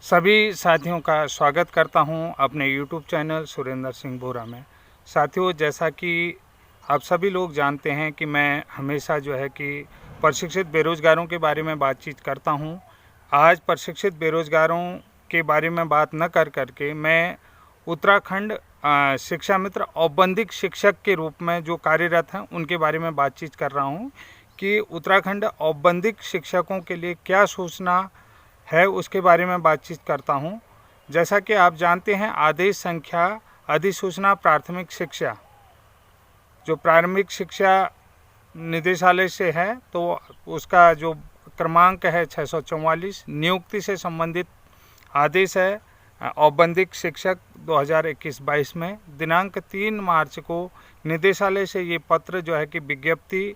सभी साथियों का स्वागत करता हूं अपने YouTube चैनल सुरेंद्र सिंह बोरा में। साथियों, जैसा कि आप सभी लोग जानते हैं कि मैं हमेशा जो है कि प्रशिक्षित बेरोज़गारों के बारे में बातचीत करता हूं। आज प्रशिक्षित बेरोज़गारों के बारे में बात न कर के मैं उत्तराखंड शिक्षा मित्र औपबंधिक शिक्षक के रूप में जो कार्यरत हैं उनके बारे में बातचीत कर रहा हूं कि उत्तराखंड औपबंधिक शिक्षकों के लिए क्या सूचना है उसके बारे में बातचीत करता हूं। जैसा कि आप जानते हैं, आदेश संख्या अधिसूचना प्राथमिक शिक्षा जो प्रारंभिक शिक्षा निदेशालय से है, तो उसका जो क्रमांक है 644 नियुक्ति से संबंधित आदेश है औपबंधिक शिक्षक 2021-22 में दिनांक 3 मार्च को निदेशालय से ये पत्र जो है कि विज्ञप्ति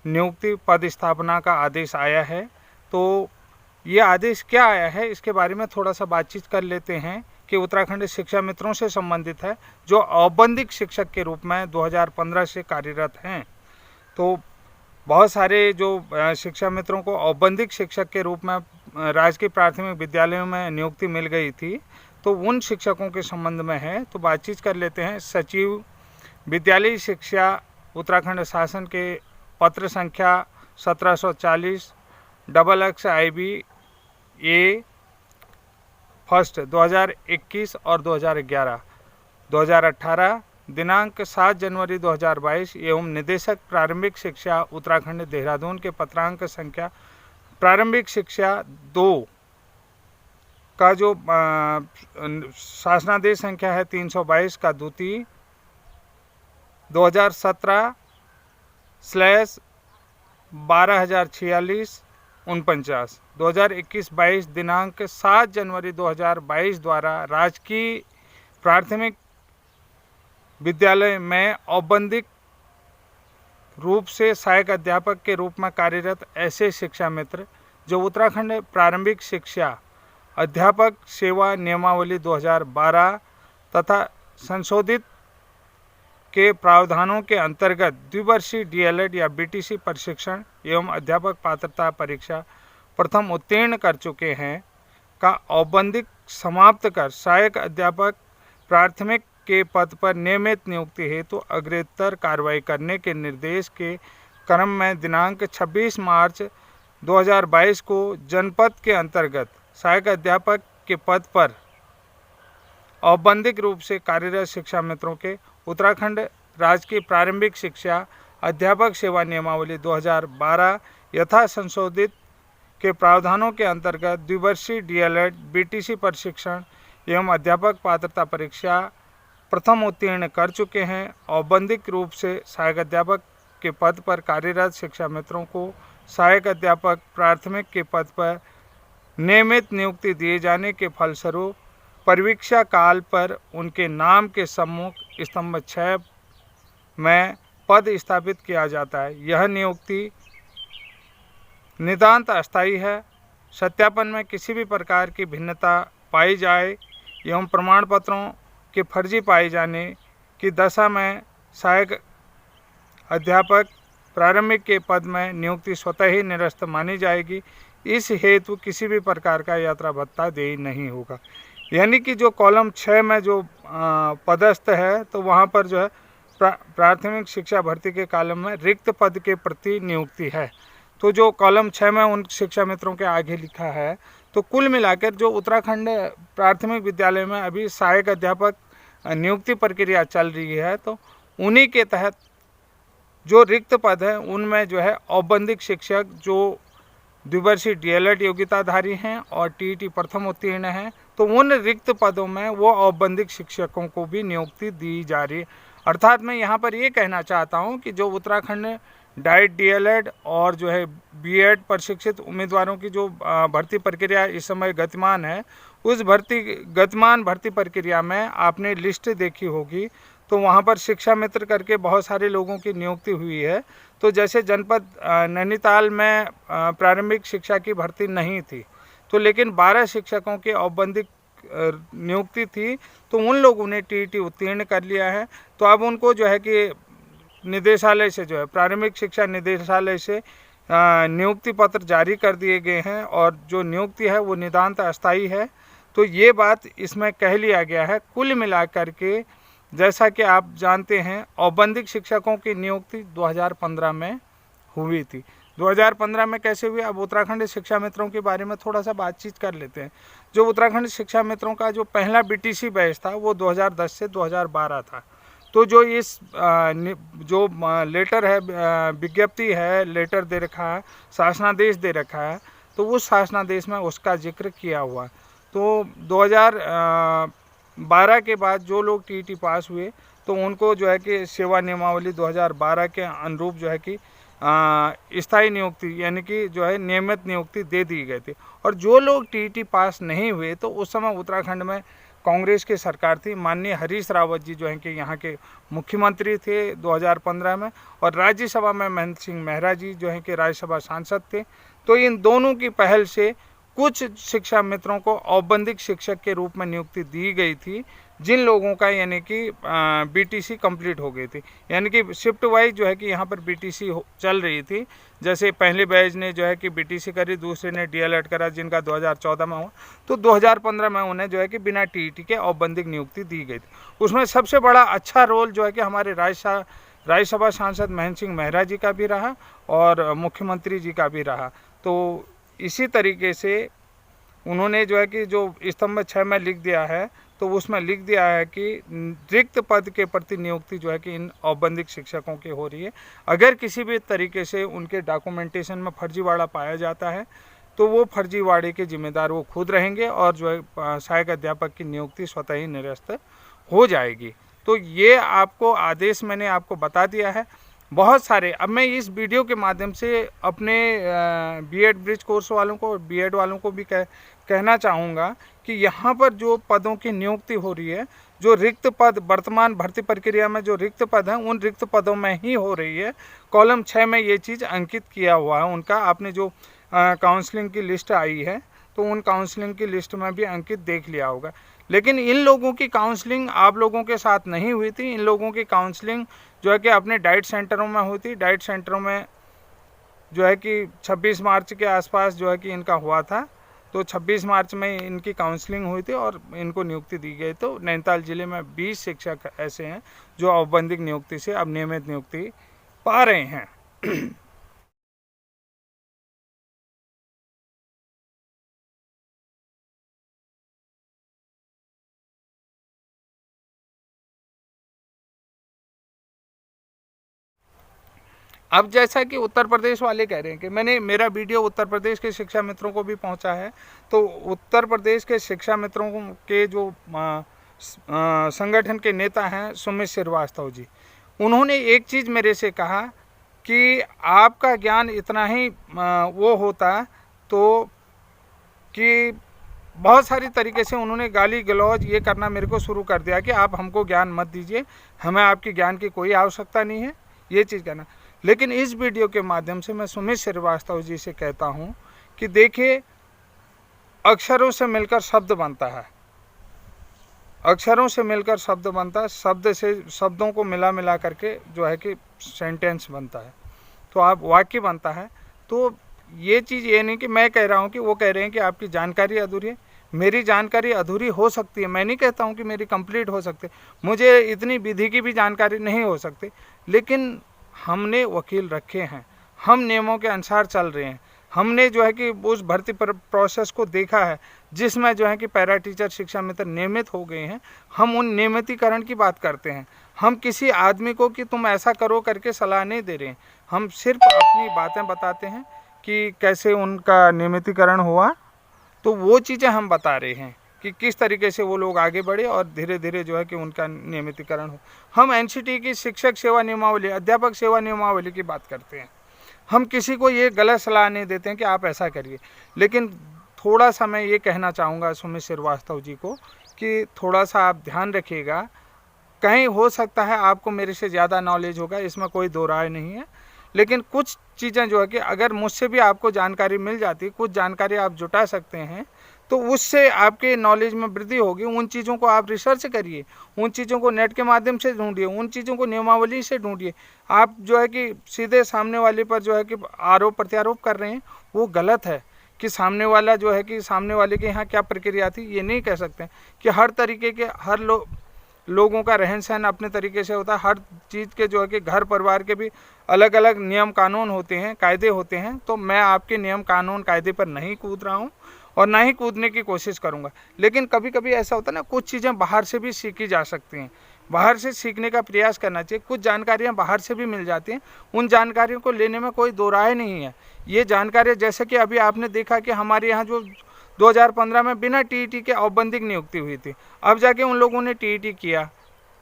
नियुक्ति पद स्थापना का आदेश आया है। तो ये आदेश क्या आया है इसके बारे में थोड़ा सा बातचीत कर लेते हैं कि उत्तराखंड शिक्षा मित्रों से संबंधित है जो औपबंधिक शिक्षक के रूप में 2015 से कार्यरत हैं। तो बहुत सारे जो शिक्षा मित्रों को औपबंधिक शिक्षक के रूप में राजकीय प्राथमिक विद्यालयों में नियुक्ति मिल गई थी, तो उन शिक्षकों के संबंध में है। तो बातचीत कर लेते हैं। सचिव विद्यालयी शिक्षा उत्तराखंड शासन के पत्र संख्या 1740 XXIB ए फर्स्ट 2021 और 2011 2018 दिनांक 7 जनवरी 2022 एवं निदेशक प्रारंभिक शिक्षा उत्तराखंड देहरादून के पत्रांक संख्या प्रारंभिक शिक्षा 2 का जो शासनादेश संख्या है 322 का द्वितीय 2017/12046 49 2021-22 दिनांक 7 जनवरी 2022 द्वारा राजकीय प्राथमिक विद्यालय में औपबंधिक रूप से सहायक अध्यापक के रूप में कार्यरत ऐसे शिक्षा मित्र जो उत्तराखंड प्रारंभिक शिक्षा अध्यापक सेवा नियमावली 2012 तथा संशोधित के प्रावधानों के अंतर्गत द्विवर्षीय DLED या BTC प्रशिक्षण एवं अध्यापक पात्रता परीक्षा प्रथम उत्तीर्ण कर चुके हैं का औपबंधिक समाप्त कर सहायक अध्यापक प्राथमिक के पद पर नियमित नियुक्ति हेतु अग्रेतर कार्रवाई करने के निर्देश के क्रम में दिनांक 26 मार्च 2022 को जनपद के अंतर्गत सहायक अध्यापक के पद पर औपबंधिक रूप से कार्यरत शिक्षा मित्रों के उत्तराखंड राजकीय प्रारंभिक शिक्षा अध्यापक सेवा नियमावली 2012 यथा संशोधित के प्रावधानों के अंतर्गत द्विवर्षीय DLED BTC प्रशिक्षण एवं अध्यापक पात्रता परीक्षा प्रथम उत्तीर्ण कर चुके हैं। औपबंधिक रूप से सहायक अध्यापक के पद पर कार्यरत शिक्षा मित्रों को सहायक अध्यापक प्राथमिक के पद पर नियमित नियुक्ति दिए जाने के फलस्वरूप परीक्षा काल पर उनके नाम के सम्मुख स्तंभ 6 में पद स्थापित किया जाता है। यह नियुक्ति नितांत अस्थायी है। सत्यापन में किसी भी प्रकार की भिन्नता पाई जाए एवं प्रमाण पत्रों के फर्जी पाए जाने की दशा में सहायक अध्यापक प्रारंभिक के पद में नियुक्ति स्वतः ही निरस्त मानी जाएगी। इस हेतु किसी भी प्रकार का यात्रा भत्ता देय नहीं होगा। यानी कि जो कॉलम 6 में जो पदस्थ है, तो वहाँ पर जो है प्राथमिक शिक्षा भर्ती के कॉलम में रिक्त पद के प्रति नियुक्ति है। तो जो कॉलम 6 में उन शिक्षा मित्रों के आगे लिखा है, तो कुल मिलाकर जो उत्तराखंड प्राथमिक विद्यालय में अभी सहायक अध्यापक नियुक्ति प्रक्रिया चल रही है, तो उन्हीं के तहत जो रिक्त पद है उनमें जो है औपबंधिक शिक्षक जो द्विवर्षीय DLED योग्यताधारी हैं और TET प्रथम उत्तीर्ण हैं, तो उन रिक्त पदों में वो औपबंधिक शिक्षकों को भी नियुक्ति दी जा रही है। अर्थात मैं यहाँ पर ये कहना चाहता हूँ कि जो उत्तराखंड डाइट DLED और जो है BEd प्रशिक्षित उम्मीदवारों की जो भर्ती प्रक्रिया इस समय गतिमान है, उस गतिमान भर्ती प्रक्रिया में आपने लिस्ट देखी होगी, तो वहाँ पर शिक्षा मित्र करके बहुत सारे लोगों की नियुक्ति हुई है। तो जैसे जनपद नैनीताल में प्रारंभिक शिक्षा की भर्ती नहीं थी, तो लेकिन 12 शिक्षकों की औपबंधिक नियुक्ति थी, तो उन लोगों ने TET उत्तीर्ण कर लिया है। तो अब उनको जो है कि निदेशालय से जो है प्रारंभिक शिक्षा निदेशालय से नियुक्ति पत्र जारी कर दिए गए हैं और जो नियुक्ति है वो नितांत अस्थायी है। तो ये बात इसमें कह लिया गया है। कुल मिलाकर के जैसा कि आप जानते हैं, औपबंधिक शिक्षकों की नियुक्ति 2015 में हुई थी। 2015 में कैसे हुई, अब उत्तराखंड शिक्षा मित्रों के बारे में थोड़ा सा बातचीत कर लेते हैं। जो उत्तराखंड शिक्षा मित्रों का जो पहला बीटीसी बैच था वो 2010 से 2012 था। तो जो इस जो लेटर है, विज्ञप्ति है, लेटर दे रखा है, शासनादेश दे रखा है, तो उस शासनादेश में उसका जिक्र किया हुआ। तो 2012 के बाद जो लोग टीईटी पास हुए तो उनको जो है कि सेवा नियमावली 2012 के अनुरूप जो है कि स्थायी नियुक्ति यानी कि जो है नियमित नियुक्ति दे दी गई थी। और जो लोग टीईटी पास नहीं हुए तो उस समय उत्तराखंड में कांग्रेस की सरकार थी। माननीय हरीश रावत जी जो हैं कि यहाँ के मुख्यमंत्री थे 2015 में, और राज्यसभा में महेंद्र सिंह मेहरा जी जो हैं कि राज्यसभा सांसद थे। तो इन दोनों की पहल से कुछ शिक्षा मित्रों को औपबंधिक शिक्षक के रूप में नियुक्ति दी गई थी, जिन लोगों का यानी कि बीटीसी कंप्लीट हो गई थी। यानी कि शिफ्ट वाइज जो है कि यहाँ पर बीटीसी चल रही थी। जैसे पहले बैच ने जो है कि बीटीसी करी, दूसरे ने डीएलएड करा, जिनका 2014 में हुआ, तो 2015 में उन्हें जो है कि बिना टीईटी के औपबंधिक नियुक्ति दी गई थी। उसमें सबसे बड़ा अच्छा रोल जो है कि हमारे राज्यसभा सांसद महेंद्र सिंह मेहरा जी का भी रहा और मुख्यमंत्री जी का भी रहा। तो इसी तरीके से उन्होंने जो है कि जो स्तंभ 6 में लिख दिया है, तो उसमें लिख दिया है कि रिक्त पद के प्रति नियुक्ति जो है कि इन औपबंधिक शिक्षकों की हो रही है। अगर किसी भी तरीके से उनके डॉक्यूमेंटेशन में फर्जीवाड़ा पाया जाता है तो वो फर्जीवाड़े के जिम्मेदार वो खुद रहेंगे और जो है सहायक अध्यापक की नियुक्ति स्वतः ही निरस्त हो जाएगी। तो ये आपको आदेश मैंने आपको बता दिया है। बहुत सारे, अब मैं इस वीडियो के माध्यम से अपने बीएड ब्रिज कोर्स वालों को और बीएड वालों को भी कहना चाहूँगा कि यहाँ पर जो पदों की नियुक्ति हो रही है, जो रिक्त पद वर्तमान भर्ती प्रक्रिया में जो रिक्त पद हैं उन रिक्त पदों में ही हो रही है। कॉलम 6 में ये चीज़ अंकित किया हुआ है उनका। आपने जो काउंसलिंग की लिस्ट आई है तो उन काउंसलिंग की लिस्ट में भी अंकित देख लिया होगा। लेकिन इन लोगों की काउंसलिंग आप लोगों के साथ नहीं हुई थी। इन लोगों की काउंसलिंग जो है कि अपने डाइट सेंटरों में हुई थी। डाइट सेंटरों में जो है कि 26 मार्च के आसपास जो है कि इनका हुआ था। तो 26 मार्च में इनकी काउंसलिंग हुई थी और इनको नियुक्ति दी गई। तो नैनीताल जिले में 20 शिक्षक ऐसे हैं जो औपबंधिक नियुक्ति से अब नियमित नियुक्ति पा रहे हैं। अब जैसा कि उत्तर प्रदेश वाले कह रहे हैं कि मेरा वीडियो उत्तर प्रदेश के शिक्षा मित्रों को भी पहुंचा है, तो उत्तर प्रदेश के शिक्षा मित्रों के जो संगठन के नेता हैं सुमित श्रीवास्तव जी, उन्होंने एक चीज़ मेरे से कहा कि आपका ज्ञान इतना ही वो होता तो कि बहुत सारी तरीके से उन्होंने गाली गलौज ये करना मेरे को शुरू कर दिया कि आप हमको ज्ञान मत दीजिए, हमें आपकी ज्ञान की कोई आवश्यकता नहीं है, ये चीज़ कहना। लेकिन इस वीडियो के माध्यम से मैं सुमित श्रीवास्तव जी से कहता हूँ कि देखिए, अक्षरों से मिलकर शब्द बनता है, अक्षरों से मिलकर शब्द बनता है, शब्द से शब्दों को मिला करके जो है कि सेंटेंस बनता है, तो आप वाक्य बनता है। तो ये चीज़ ये नहीं कि मैं कह रहा हूँ कि वो कह रहे हैं कि आपकी जानकारी अधूरी है। मेरी जानकारी अधूरी हो सकती है, मैं नहीं कहता हूँ कि मेरी कंप्लीट हो सकती, मुझे इतनी विधि की भी जानकारी नहीं हो सकती, लेकिन हमने वकील रखे हैं, हम नियमों के अनुसार चल रहे हैं। हमने जो है कि उस भर्ती प्रोसेस को देखा है जिसमें जो है कि पैरा टीचर शिक्षा मित्र नियमित हो गए हैं। हम उन नियमितीकरण की बात करते हैं। हम किसी आदमी को कि तुम ऐसा करो करके सलाह नहीं दे रहे हैं, हम सिर्फ अपनी बातें बताते हैं कि कैसे उनका नियमितीकरण हुआ। तो वो चीज़ें हम बता रहे हैं कि किस तरीके से वो लोग आगे बढ़े और धीरे धीरे जो है कि उनका नियमितीकरण हो। हम एनसीटी की शिक्षक सेवा नियमावली, अध्यापक सेवा नियमावली की बात करते हैं। हम किसी को ये गलत सलाह नहीं देते हैं कि आप ऐसा करिए। लेकिन थोड़ा सा मैं ये कहना चाहूँगा सुमित श्रीवास्तव जी को कि थोड़ा सा आप ध्यान रखिएगा। कहीं हो सकता है आपको मेरे से ज़्यादा नॉलेज होगा, इसमें कोई दो राय नहीं है, लेकिन कुछ चीज़ें जो है कि अगर मुझसे भी आपको जानकारी मिल जाती, कुछ जानकारी आप जुटा सकते हैं, तो उससे आपके नॉलेज में वृद्धि होगी। उन चीज़ों को आप रिसर्च करिए, उन चीज़ों को नेट के माध्यम से ढूंढिए, उन चीज़ों को नियमावली से ढूंढिए। आप जो है कि सीधे सामने वाले पर जो है कि आरोप प्रत्यारोप कर रहे हैं, वो गलत है। कि सामने वाला जो है कि सामने वाले के यहाँ क्या प्रक्रिया थी, ये नहीं कह सकते कि हर तरीके के हर लोगों का रहन सहन अपने तरीके से होता है। हर चीज़ के जो है कि घर परिवार के भी अलग अलग नियम कानून होते हैं, कायदे होते हैं। तो मैं आपके नियम कानून कायदे पर नहीं कूद रहा हूँ और ना ही कूदने की कोशिश करूँगा। लेकिन कभी कभी ऐसा होता है ना, कुछ चीज़ें बाहर से भी सीखी जा सकती हैं, बाहर से सीखने का प्रयास करना चाहिए। कुछ जानकारियाँ बाहर से भी मिल जाती हैं, उन जानकारियों को लेने में कोई दो राय नहीं है। ये जानकारी जैसे कि अभी आपने देखा कि हमारे यहाँ जो 2015 में बिना टीईटी के औपबंधिक नियुक्ति हुई थी, अब जाके उन लोगों ने टीईटी किया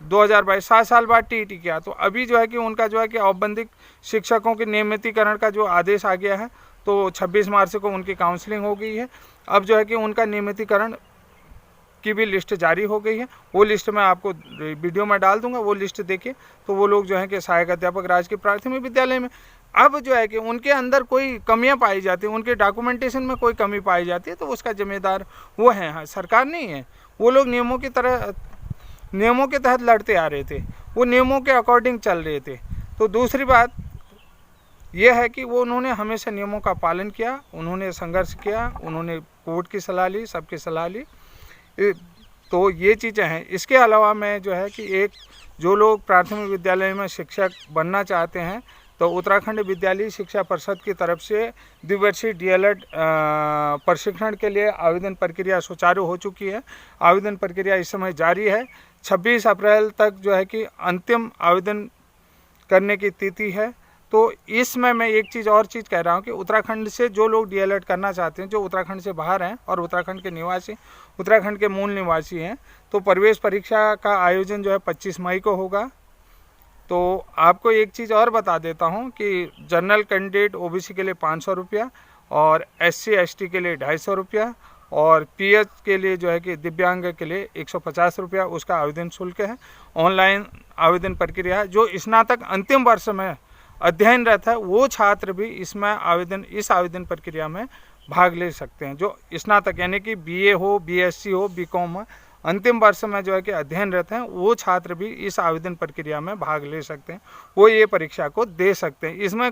2022, 7 साल बाद टीईटी किया। तो अभी जो है कि उनका जो है कि औपबंधिक शिक्षकों के नियमितीकरण का जो आदेश आ गया है, तो 26 मार्च को उनकी काउंसलिंग हो गई है। अब जो है कि उनका नियमितीकरण की भी लिस्ट जारी हो गई है। वो लिस्ट मैं आपको वीडियो में डाल दूंगा, वो लिस्ट देखिए। तो वो लोग जो है कि सहायक अध्यापक राजकीय प्राथमिक विद्यालय में अब जो है कि उनके अंदर कोई कमियां पाई जाती हैं, उनके डॉक्यूमेंटेशन में कोई कमी पाई जाती है, तो उसका जिम्मेदार वो है, हाँ, सरकार नहीं है। वो लोग नियमों के तहत लड़ते आ रहे थे, वो नियमों के अकॉर्डिंग चल रहे थे। तो दूसरी बात यह है कि वो उन्होंने हमेशा नियमों का पालन किया, उन्होंने संघर्ष किया, उन्होंने कोर्ट की सलाह ली, सबकी सलाह ली। तो ये चीज़ें हैं। इसके अलावा मैं जो है कि एक जो लोग प्राथमिक विद्यालय में शिक्षक बनना चाहते हैं, तो उत्तराखंड विद्यालय शिक्षा परिषद की तरफ से द्विवर्षीय डीएलएड प्रशिक्षण के लिए आवेदन प्रक्रिया सुचारू हो चुकी है। आवेदन प्रक्रिया इस समय जारी है। 26 अप्रैल तक जो है कि अंतिम आवेदन करने की तिथि है। तो इसमें मैं एक चीज़ और कह रहा हूँ कि उत्तराखंड से जो लोग डीएलएड करना चाहते हैं, जो उत्तराखंड से बाहर हैं और उत्तराखंड के निवासी, उत्तराखंड के मूल निवासी हैं, तो प्रवेश परीक्षा का आयोजन जो है 25 मई को होगा। तो आपको एक चीज़ और बता देता हूँ कि जनरल कैंडिडेट ओबीसी के लिए 500 रुपया और SC ST के लिए 250 रुपया और PH के लिए जो है कि दिव्यांग के लिए 150 रुपया उसका आवेदन शुल्क है। ऑनलाइन आवेदन प्रक्रिया, जो स्नातक अंतिम वर्ष में अध्ययनरत है वो छात्र भी इस आवेदन प्रक्रिया में भाग ले सकते हैं। जो स्नातक यानी कि BA हो, BSc हो, BCom हो, अंतिम वर्ष में जो है कि अध्ययनरत हैं, वो छात्र भी इस आवेदन प्रक्रिया में भाग ले सकते हैं, वो ये परीक्षा को दे सकते हैं। इसमें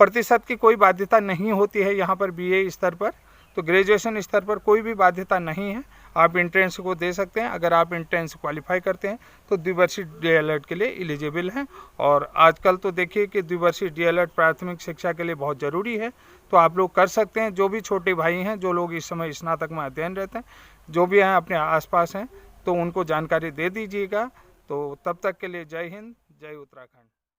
प्रतिशत की कोई बाध्यता नहीं होती है यहाँ पर BA स्तर पर, तो ग्रेजुएशन स्तर पर कोई भी बाध्यता नहीं है। आप एंट्रेंस को दे सकते हैं। अगर आप एंट्रेंस क्वालिफाई करते हैं तो द्विवर्षीय डीएलएड के लिए एलिजिबल हैं। और आजकल तो देखिए कि द्विवर्षीय डीएलएड प्राथमिक शिक्षा के लिए बहुत ज़रूरी है, तो आप लोग कर सकते हैं। जो भी छोटे भाई हैं, जो लोग इस समय स्नातक में अध्ययन रहते हैं, जो भी हैं अपने आसपास हैं, तो उनको जानकारी दे दीजिएगा। तो तब तक के लिए जय हिंद, जय उत्तराखंड।